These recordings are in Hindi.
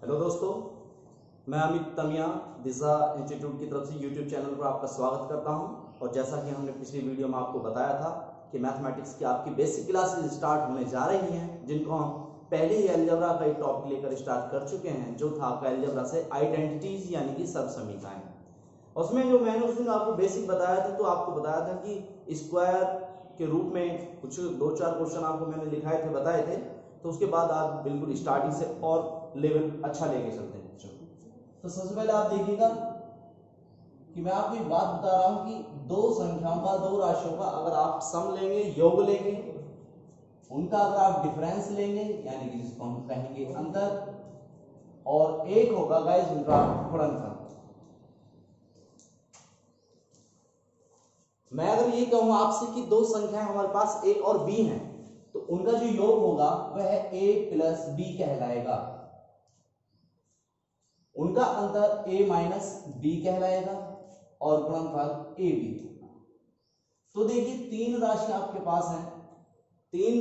हेलो दोस्तों, मैं अमित तमिया दिशा इंस्टीट्यूट की तरफ से यूट्यूब चैनल पर आपका स्वागत करता हूं। और जैसा कि हमने पिछली वीडियो में आपको बताया था कि मैथमेटिक्स की आपकी बेसिक क्लासेस स्टार्ट होने जा रही हैं, जिनको हम पहले ही अलजेब्रा का एक टॉपिक लेकर स्टार्ट कर चुके हैं, जो था आपका अलजेब्रा से आइडेंटिटीज यानी कि सर्वसमीकरण। उसमें जो मैंने उस दिन आपको बेसिक बताया था, तो आपको बताया था कि स्क्वायर के रूप में कुछ 2-4 क्वेश्चन आपको मैंने लिखाए थे, बताए थे। तो उसके बाद आप बिल्कुल स्टार्टिंग से और लेवल अच्छा लेके चलते हैं बच्चों। तो सबसे पहले आप देखिएगा कि मैं आपको एक बात बता रहा हूं कि दो संख्याओं का, दो राशियों का अगर आप सम लेंगे, योग लेंगे, उनका अगर आप डिफरेंस लेंगे यानी कि जिसको हम कहेंगे अंतर, और एक होगा गाइस उनका गुणनफल। मैं अगर ये कहूं आपसे कि दो संख्याएं हमारे पास a और b हैं, तो उनका जो योग होगा वह a प्लस b कहलाएगा, उनका अंतर a माइनस b कहलाएगा और गुणनफल a b। तो देखिए तीन राशि आपके पास हैं, तीन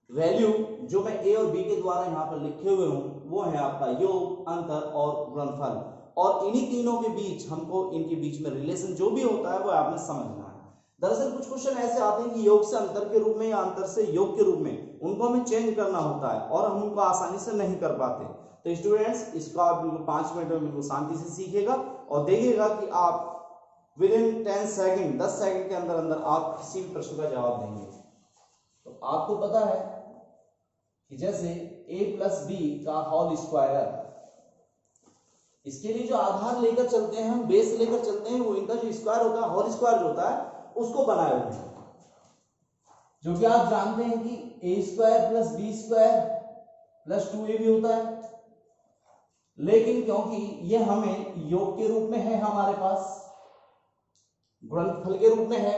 वैल्यू जो मैं a और b के द्वारा यहां पर लिखे हुए हूं, वो है आपका योग, अंतर और गुणनफल। और इन्हीं तीनों के बीच हमको इनके बीच में रिलेशन जो भी होता है वो आपने समझना है। दरअसल कुछ क्वेश्चन ऐसे आते हैं कि योग से अंतर के रूप में या अंतर से योग के रूप में उनको हमें चेंज करना होता है और हम उनको आसानी से नहीं कर पाते। तो स्टूडेंट्स इसको आप बिल्कुल 5 मिनट में बिल्कुल शांति से सीखेगा और देखिएगा कि आप विद इन 10 सेकेंड 10 सेकेंड के अंदर अंदर आप किसी भी प्रश्न का जवाब देंगे। तो आपको पता है कि जैसे a प्लस बी का होल स्क्वायर, इसके लिए जो आधार लेकर चलते हैं हम, बेस लेकर चलते हैं, वो इनका जो स्क्वायर होता है, होल स्क्वायर जो होता है, उसको बनाए हुए हैं। जो कि आप जानते हैं कि a square plus b square plus 2ab होता है। लेकिन क्योंकि ये हमें योग के रूप में है, हमारे पास गुणनफल के रूप में है,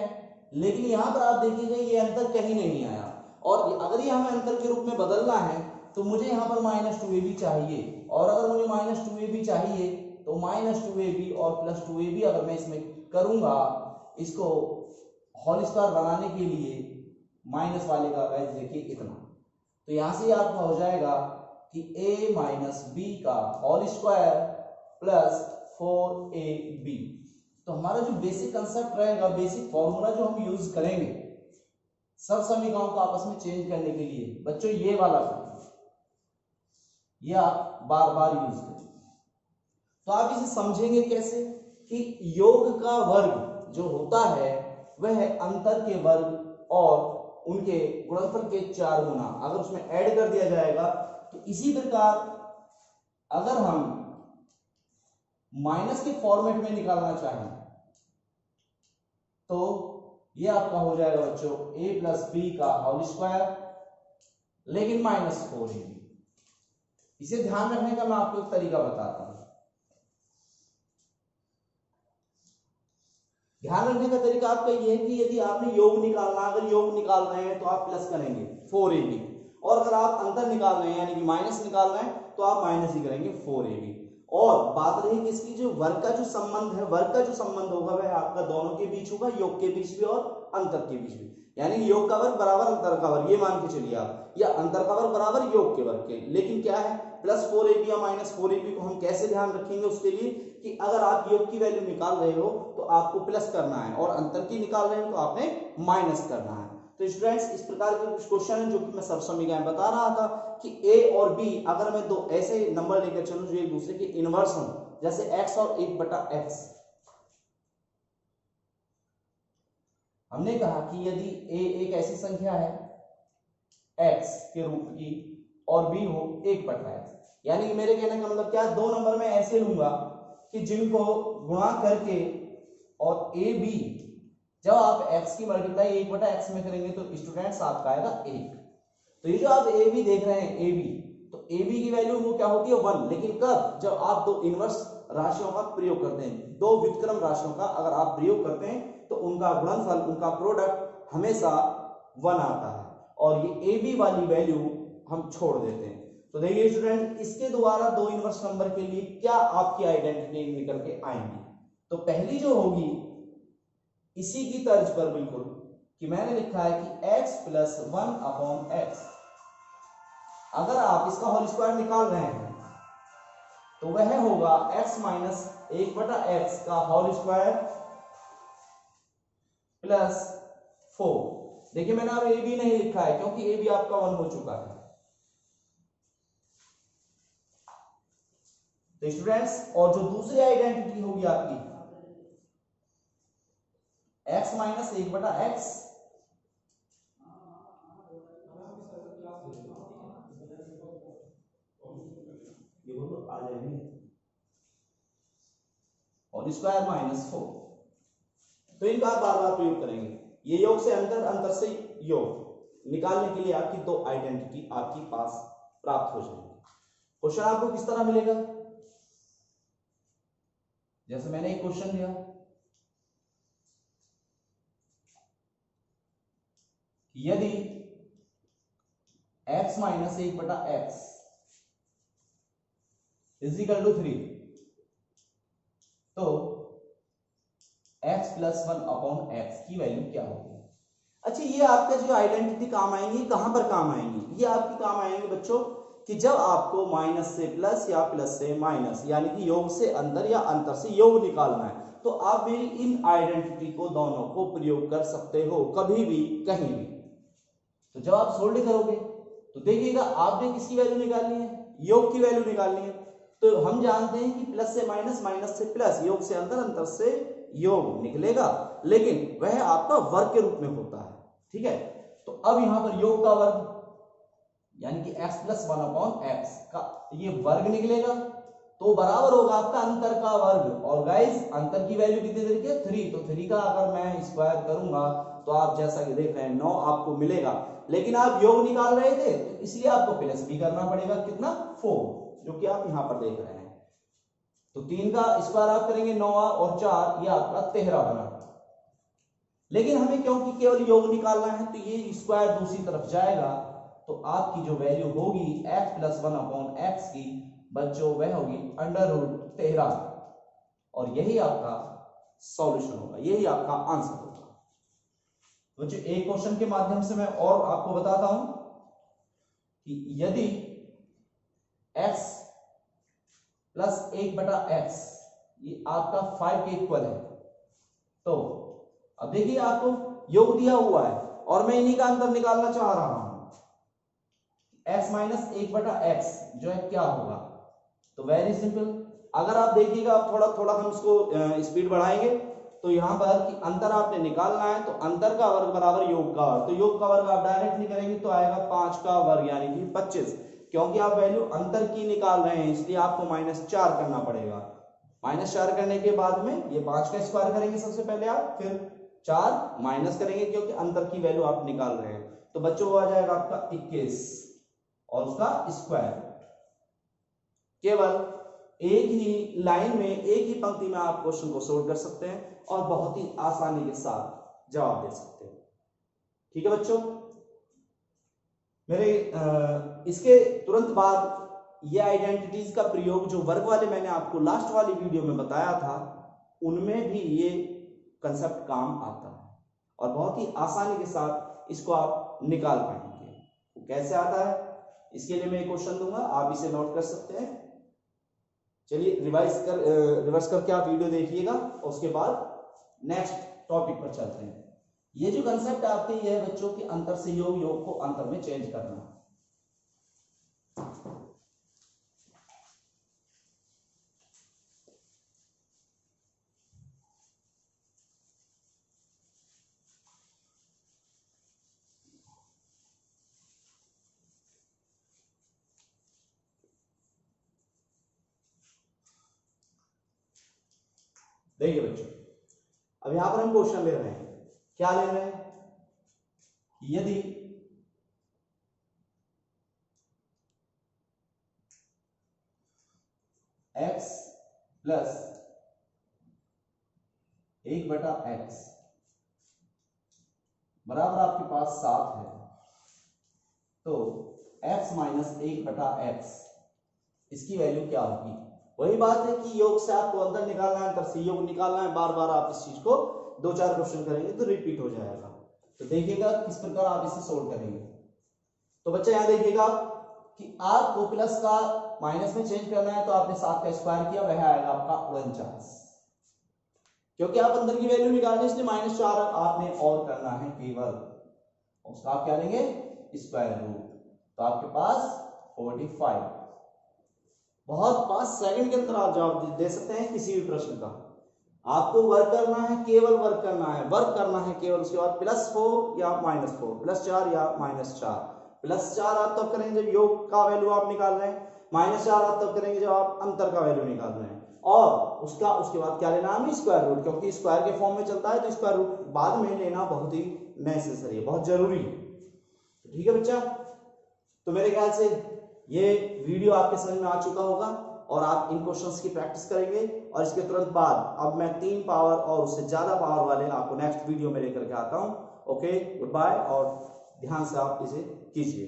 लेकिन यहां पर आप देखिएगा ये अंतर कहीं नहीं आया। और अगर ये हमें अंतर के रूप में बदलना है तो मुझे यहां पर -2ab चाहिए, और अगर मुझे -2ab चाहिए तो -2ab और +2ab अगर मैं इसमें करूंगा, इसको होल स्क्वायर बनाने के लिए माइनस वाले का वैल्यू देखिए इतना। तो यहां से आपका हो जाएगा कि a माइनस b का होल स्क्वायर प्लस 4ab। तो हमारा जो बेसिक कंसेप्ट रहेगा, बेसिक फॉर्मूला जो हम यूज करेंगे सब समीकरणों को आपस में चेंज करने के लिए, बच्चों ये वाला ये आप बार बार यूज करें। तो आप इसे समझेंगे कैसे कि योग का वर्ग जो होता है वह अंतर के वर्ग और उनके गुणनफल के 4 गुना, अगर उसमें ऐड कर दिया जाएगा। तो इसी प्रकार अगर हम माइनस के फॉर्मेट में निकालना चाहें तो ये आपका हो जाएगा बच्चों a प्लस बी का होल स्क्वायर, लेकिन -4ab। इसे ध्यान रखने का मैं आपको एक तरीका बताता हूं। ध्यान रखने का तरीका आपका ये है कि यदि आपने योग निकालना, अगर योग निकाल रहे हैं तो आप प्लस करेंगे 4ab, और अगर आप अंतर निकाल रहे हैं यानी कि माइनस निकाल रहे हैं तो आप माइनस ही करेंगे 4ab। और बात रही किसकी, जो वर्ग का जो संबंध है, वर्ग का जो संबंध होगा वह आपका दोनों के बीच होगा, योग के बीच भी और अंतर के बीच भी। यानी योग का वर्ग बराबर अंतर का वर्ग, ये मान के चलिए आप, या अंतर का वर्ग बराबर योग के वर्ग के। लेकिन क्या है, +4ab या -4ab को हम कैसे ध्यान रखेंगे उसके लिए कि अगर आप योग की वैल्यू निकाल रहे हो तो आपको प्लस करना है, और अंतर की निकाल रहे हो तो आपने माइनस करना है। तो स्टूडेंट्स इस प्रकार के कुछ क्वेश्चन हैं जो कि मैं सर्वसमीकरण बता रहा था कि a और b अगर मैं दो ऐसे नंबर लेकर चलूं जो एक दूसरे के इनवर्स हों, जैसे x और 1/x। हमने कहा कि यदि a एक ऐसी संख्या है x के रूप की और b हो 1/x, यानी कि मेरे कहने का मतलब क्या, दो नंबर में ऐसे लूंगा कि जिनको गुणा करके और a b, जब आप x की मल्टीप्लाई 1/x में करेंगे तो स्टूडेंट्स आपका आएगा 1। तो ये जो आप a b देख रहे हैं, a b, तो a b की वैल्यू वो क्या होती है 1। लेकिन कब, जब आप दो इनवर्स राशियों का प्रयोग करते हैं, दो व्युत्क्रम राशियों का अगर आप प्रयोग करते हैं तो उनका गुणनफल, उनका प्रोडक्ट हमेशा 1 आता है, और ये a b वाली वैल्यू हम छोड़ देते हैं। तो देखिए स्टूडेंट, इसके द्वारा दो इनवर्स नंबर के लिए क्या आपकी आइडेंटिटी निकल के आएंगी। तो पहली जो होगी इसी की तर्ज पर बिल्कुल कि मैंने लिखा है कि x + 1/x, अगर आप इसका होल स्क्वायर निकाल रहे हैं तो वह होगा x माइनस 1/x का होल स्क्वायर प्लस 4। देखिए मैंने अब ए बी नहीं लिखा है क्योंकि ए बी आपका 1 हो चुका है। तो स्टूडेंट्स, और जो दूसरी आइडेंटिटी होगी आपकी x माइनस 1/x, ये वो तो आ जाएंगे, और स्क्वायर माइनस 4। तो इनका बार बार प्रयोग करेंगे। ये योग से अंतर, अंतर से योग निकालने के लिए आपकी दो आइडेंटिटी आपके पास प्राप्त हो जाएगी। क्वेश्चन आपको किस तरह मिलेगा, जैसे मैंने एक क्वेश्चन दिया, यदि x minus 1/x is equal to 3, तो x प्लस 1/x की वैल्यू क्या होगी। अच्छा, ये आपका जो आइडेंटिटी काम आएंगी, कहां पर काम आएंगी, ये आपकी काम आएंगे बच्चों कि जब आपको माइनस से प्लस या प्लस से माइनस, यानी कि योग से अंतर या अंतर से योग निकालना है, तो आप मेरी इन आइडेंटिटी को दोनों को प्रयोग कर सकते हो कभी भी कहीं भी। तो जब आप सोल्व करोगे तो देखिएगा आपने किसकी वैल्यू निकालनी है, योग की वैल्यू निकालनी है। तो हम जानते हैं कि प्लस से माइनस, माइनस से प्लस, योग से अंतर, अंतर से योग निकलेगा, लेकिन वह आपका वर्ग के रूप में होता है। ठीक है, तो अब यहां पर योग का वर्ग यानी कि x प्लस 1/x का ये वर्ग निकलेगा, तो बराबर होगा आपका अंतर का वर्ग। और गाइस अंतर की वैल्यू कितनी दे रखी है, 3, तो 3 का अगर मैं स्क्वायर करूंगा तो आप जैसा कि देख रहे हैं 9 आपको मिलेगा, लेकिन आप योग निकाल रहे थे तो इसलिए आपको प्लस भी करना पड़ेगा, कितना 4, जो कि आप यहां पर देख रहे हैं। तो 3 का स्क्वायर आप करेंगे 9 और 4, ये आपका 13 बना। लेकिन हमें क्योंकि केवल योग निकालना है तो ये स्क्वायर दूसरी तरफ जाएगा, तो आपकी जो वैल्यू होगी x प्लस 1/x की बच्चों वह होगी √13, और यही आपका सॉल्यूशन होगा, यही आपका आंसर होगा। बच्चों एक क्वेश्चन के माध्यम से मैं और आपको बताता हूं कि यदि x प्लस 1/x ये आपका 5 के इक्वल है, तो अब देखिए आपको योग दिया हुआ है और मैं इन्हीं का अंतर निकालना चाह रहा हूं। x माइनस 1/x जो है क्या होगा, तो वेरी सिंपल, अगर आप देखिएगा थोड़ा थोड़ा हम इसको स्पीड बढ़ाएंगे, तो यहां पर कि अंतर आपने निकालना है, तो अंतर का वर्ग बराबर योग का वर्ग, तो योग का वर्ग आप डायरेक्ट नहीं करेंगे तो आएगा 5 का वर्ग यानी कि 25, क्योंकि आप वैल्यू अंतर की निकाल रहे हैं इसलिए आपको -4 करना पड़ेगा। -4 करने के बाद में ये 5 का स्क्वायर करेंगे सबसे पहले आप, फिर 4 माइनस करेंगे क्योंकि अंतर की वैल्यू आप निकाल रहे हैं, तो बच्चों वो आ जाएगा आपका 21 और उसका स्क्वायर। केवल एक ही लाइन में, एक ही पंक्ति में आप क्वेश्चन को सोल्व कर सकते हैं और बहुत ही आसानी के साथ जवाब दे सकते हैं। ठीक है बच्चों, मेरे इसके तुरंत बाद ये आइडेंटिटीज का प्रयोग जो वर्ग वाले मैंने आपको लास्ट वाली वीडियो में बताया था, उनमें भी ये कंसेप्ट काम आता है और बहुत ही आसानी के साथ इसको आप निकाल पाएंगे। तो कैसे आता है इसके लिए मैं एक क्वेश्चन दूंगा, आप इसे नोट कर सकते हैं। चलिए रिवर्स करके आप वीडियो देखिएगा और उसके बाद नेक्स्ट टॉपिक पर चलते हैं। ये जो कंसेप्ट आपके ये है बच्चों कि अंतर से योग, योग को अंतर में चेंज करना। देखिए बच्चों, अब यहां पर हम क्वेश्चन ले रहे हैं, क्या ले रहे हैं, यदि x प्लस 1/x बराबर आपके पास 7 है, तो x माइनस 1/x इसकी वैल्यू क्या होगी। वही बात है कि योग से आपको अंतर निकालना है, अंतर से योग निकालना है, बार बार आप इस चीज को 2-4 क्वेश्चन करेंगे तो रिपीट हो जाएगा। तो देखिएगा किस प्रकार आप इसे सोल्व करेंगे। तो बच्चे यहां देखिएगा कि आपको प्लस का माइनस में चेंज करना है तो आपने 7 का स्क्वायर किया, वह आएगा आपका 49, क्योंकि आप अंदर की वैल्यू निकालनी इसलिए -4 आपने और करना है केवल, उसका आप क्या लेंगे स्क्वायर रूट, तो आपके पास 45। बहुत 5 सेकंड के अंदर आप जवाब दे सकते हैं किसी भी प्रश्न का। आपको वर्क करना है, केवल वर्क करना है, वर्क करना है केवल, उसके बाद +4 या -4, +4 या -4। +4 आप तब करेंगे जब योग का वैल्यू आप निकाल रहे हैं, -4 आप तब करेंगे जब आप अंतर का वैल्यू निकाल रहे हैं, और उसके बाद क्या लेना हमें स्क्वायर रूट, क्योंकि स्क्वायर के फॉर्म में चलता है तो स्क्वायर रूट बाद में लेना बहुत ही नेसेसरी है, बहुत जरूरी है। ठीक है बच्चा, तो मेरे ख्याल से ये वीडियो आपके समझ में आ चुका होगा और आप इन क्वेश्चंस की प्रैक्टिस करेंगे, और इसके तुरंत बाद अब मैं 3 पावर और उससे ज्यादा पावर वाले आपको नेक्स्ट वीडियो में लेकर के आता हूं। ओके, गुड बाय, और ध्यान से आप इसे कीजिए।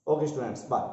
Okay students, bye.